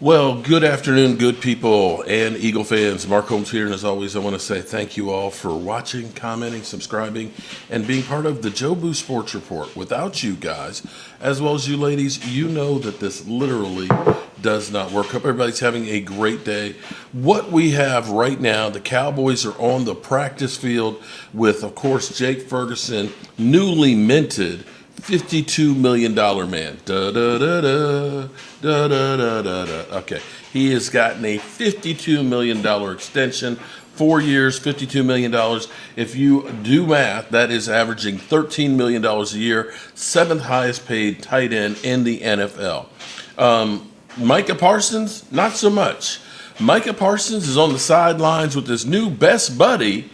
Well, good afternoon, good people and Eagle fans. Mark Holmes here, and as always, I want to say thank you all for watching, commenting, subscribing, and being part of the Joe Boo Sports Report. Without you guys, as well as you ladies, you know that this literally does not work. Hope everybody's having a great day. What we have right now, the Cowboys are on the practice field with, of course, Jake Ferguson, newly minted $52 million man. Da, da, da, da, da, da, da, da, da. Okay, he has gotten a $52 million extension, 4 years, $52 million. If you do math, that is averaging $13 million a year, seventh highest paid tight end in the NFL. Micah Parsons, not so much. Micah Parsons is on the sidelines with his new best buddy,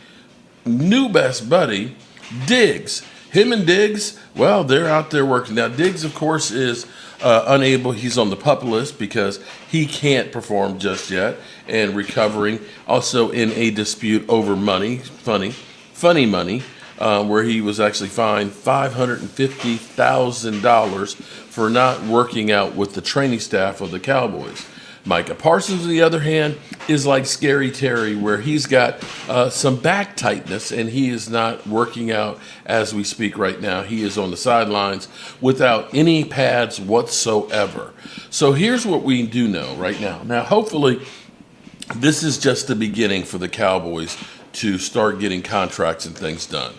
Diggs. Him and Diggs, well, they're out there working. Now, Diggs, of course, is unable. He's on the PUP list because he can't perform just yet and recovering. Also in a dispute over money, funny money, where he was actually fined $550,000 for not working out with the training staff of the Cowboys. Micah Parsons, on the other hand, is like Scary Terry, where he's got some back tightness and he is not working out as we speak right now. He is on the sidelines without any pads whatsoever. So here's what we do know right now. Now, hopefully, this is just the beginning for the Cowboys to start getting contracts and things done.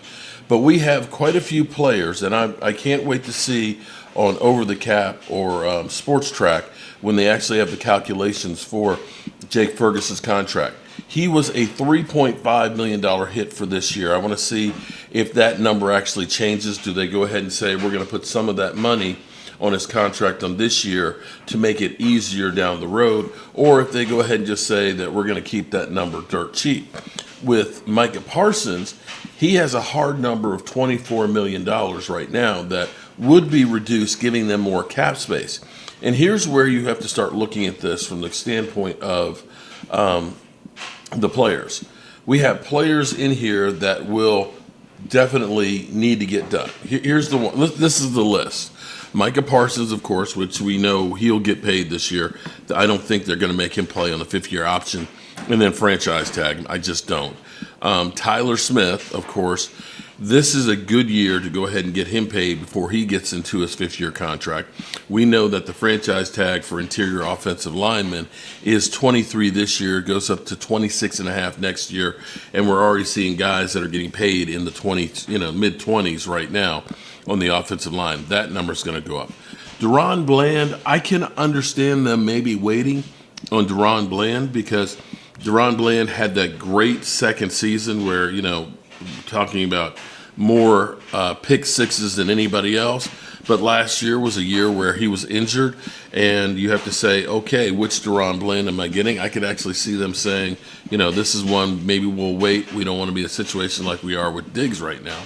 But we have quite a few players, and I can't wait to see on Over the Cap or Sports Track when they actually have the calculations for Jake Ferguson's contract. He was a $3.5 million hit for this year. I want to see if that number actually changes. Do they go ahead and say we're going to put some of that money on his contract on this year to make it easier down the road, or if they go ahead and just say that we're going to keep that number dirt cheap. With Micah Parsons, he has a hard number of $24 million right now that would be reduced, giving them more cap space. And here's where you have to start looking at this from the standpoint of the players. We have players in here that will definitely need to get done. Here's the one. This is the list. Micah Parsons, of course, which we know he'll get paid this year. I don't think they're going to make him play on the fifth-year option and then franchise tag him. I just don't. Tyler Smith, of course, this is a good year to go ahead and get him paid before he gets into his fifth-year contract. We know that the franchise tag for interior offensive linemen is 23 this year, goes up to 26.5 next year, and we're already seeing guys that are getting paid in the mid-20s right now on the offensive line. That number's going to go up. Deron Bland, I can understand them maybe waiting on Deron Bland because Deron Bland had that great second season where, talking about more pick sixes than anybody else. But last year was a year where he was injured, and you have to say, okay, which Deron Bland am I getting? I could actually see them saying, this is one, maybe we'll wait. We don't want to be in a situation like we are with Diggs right now.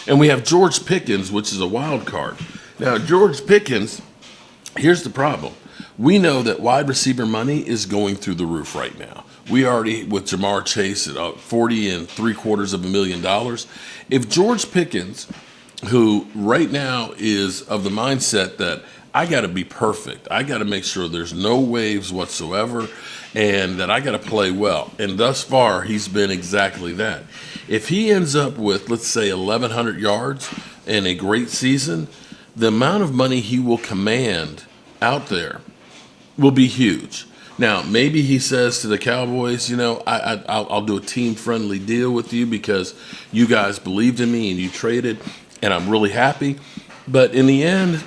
And we have George Pickens, which is a wild card. Now, George Pickens, here's the problem. We know that wide receiver money is going through the roof right now. We already, with Jamar Chase at $40.75 million. If George Pickens, who right now is of the mindset that I got to be perfect, I got to make sure there's no waves whatsoever, and that I got to play well. And thus far, he's been exactly that. If he ends up with, let's say, 1,100 yards and a great season, the amount of money he will command out there will be huge. Now, maybe he says to the Cowboys, I'll do a team-friendly deal with you because you guys believed in me and you traded, and I'm really happy. But in the end,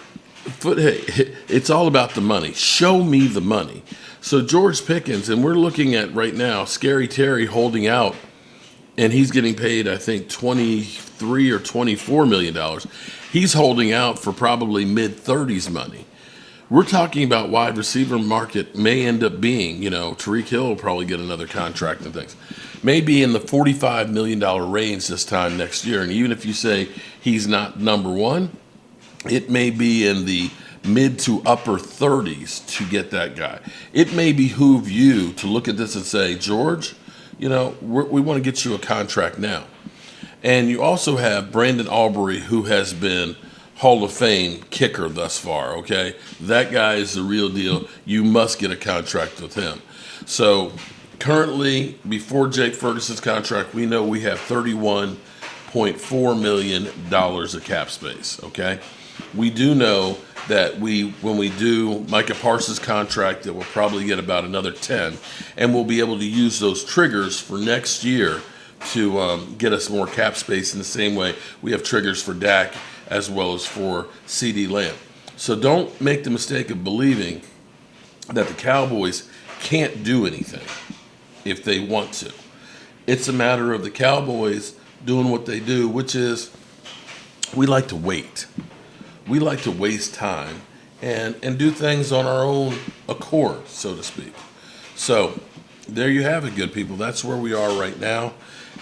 it's all about the money. Show me the money. So George Pickens, and we're looking at right now, Scary Terry holding out, and he's getting paid, I think, $23 or $24 million. He's holding out for probably mid-30s money. We're talking about wide receiver market may end up being, Tyreek Hill will probably get another contract and things. Maybe in the $45 million range this time next year. And even if you say he's not number one, it may be in the mid to upper 30s to get that guy. It may behoove you to look at this and say, George, we want to get you a contract now. And you also have Brandon Aubrey, who has been Hall of Fame kicker thus far, okay? That guy is the real deal. You must get a contract with him. So currently, before Jake Ferguson's contract, we know we have $31.4 million of cap space, okay? We do know that when we do Micah Parsons' contract, that we'll probably get about another 10, and we'll be able to use those triggers for next year to get us more cap space in the same way we have triggers for Dak as well as for CD Lamb. So don't make the mistake of believing that the Cowboys can't do anything if they want to. It's a matter of the Cowboys doing what they do, which is we like to wait. We like to waste time and do things on our own accord, so to speak. So there you have it, good people. That's where we are right now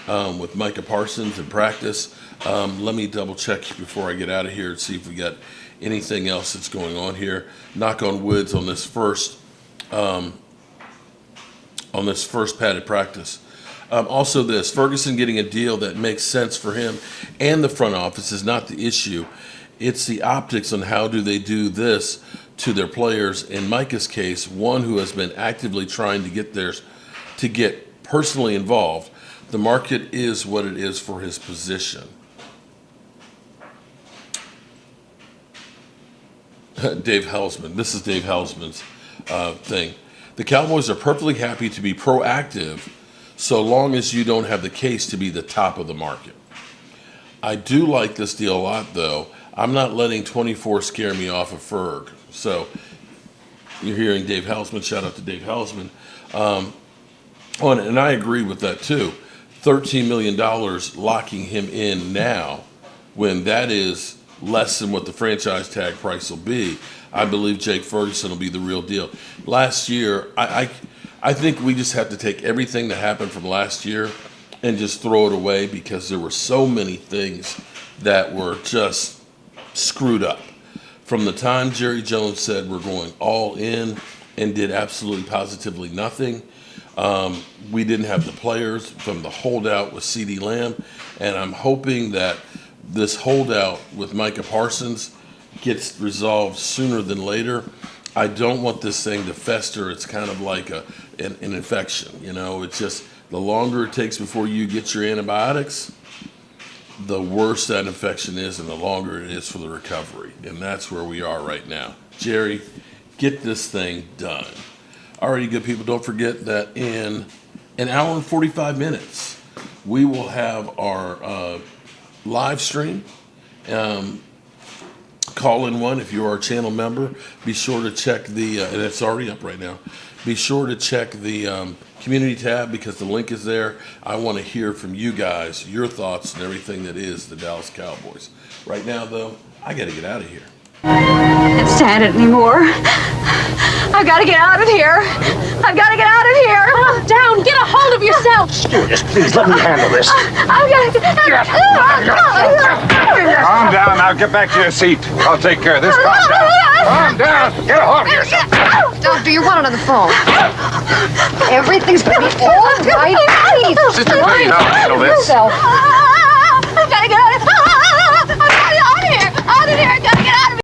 with Micah Parsons in practice. Let me double check before I get out of here and see if we got anything else that's going on here. Knock on woods on this first padded practice. Also this, Ferguson getting a deal that makes sense for him and the front office is not the issue. It's the optics on how do they do this to their players. In Micah's case, one who has been actively trying to get personally involved. The market is what it is for his position. Dave Helsman. This is Dave Helsman's thing. The Cowboys are perfectly happy to be proactive so long as you don't have the case to be the top of the market. I do like this deal a lot, though. I'm not letting 24 scare me off of Ferg. So you're hearing Dave Helsman. Shout out to Dave Helsman. On it, and I agree with that, too. $13 million locking him in now when that is less than what the franchise tag price will be. I believe Jake Ferguson will be the real deal. Last year, I think we just have to take everything that happened from last year and just throw it away because there were so many things that were just screwed up. From the time Jerry Jones said we're going all in and did absolutely positively nothing, we didn't have the players from the holdout with CD Lamb, and I'm hoping that this holdout with Micah Parsons gets resolved sooner than later. I don't want this thing to fester. It's kind of like an infection, you know. It's just the longer it takes before you get your antibiotics, the worse that infection is and the longer it is for the recovery. And that's where we are right now. Jerry, get this thing done. Alrighty, good people, don't forget that in an hour and 45 minutes, we will have our live stream. Call in one if you're our channel member. Be sure to check the, and it's already up right now. Be sure to check the community tab because the link is there. I want to hear from you guys, your thoughts and everything that is the Dallas Cowboys. Right now, though, I got to get out of here. Can't stand it anymore. I've got to get out of here. I've got to get out of here. Calm down. Get a hold of yourself. Stewardess, please let me handle this. I've got to get Calm down. Now get back to your seat. I'll take care of this. Calm down. Calm down. Get a hold of yourself. Doctor, you're wanted on the phone. Everything's gonna be all right. Please. Sister, please, I'll handle this. Yourself.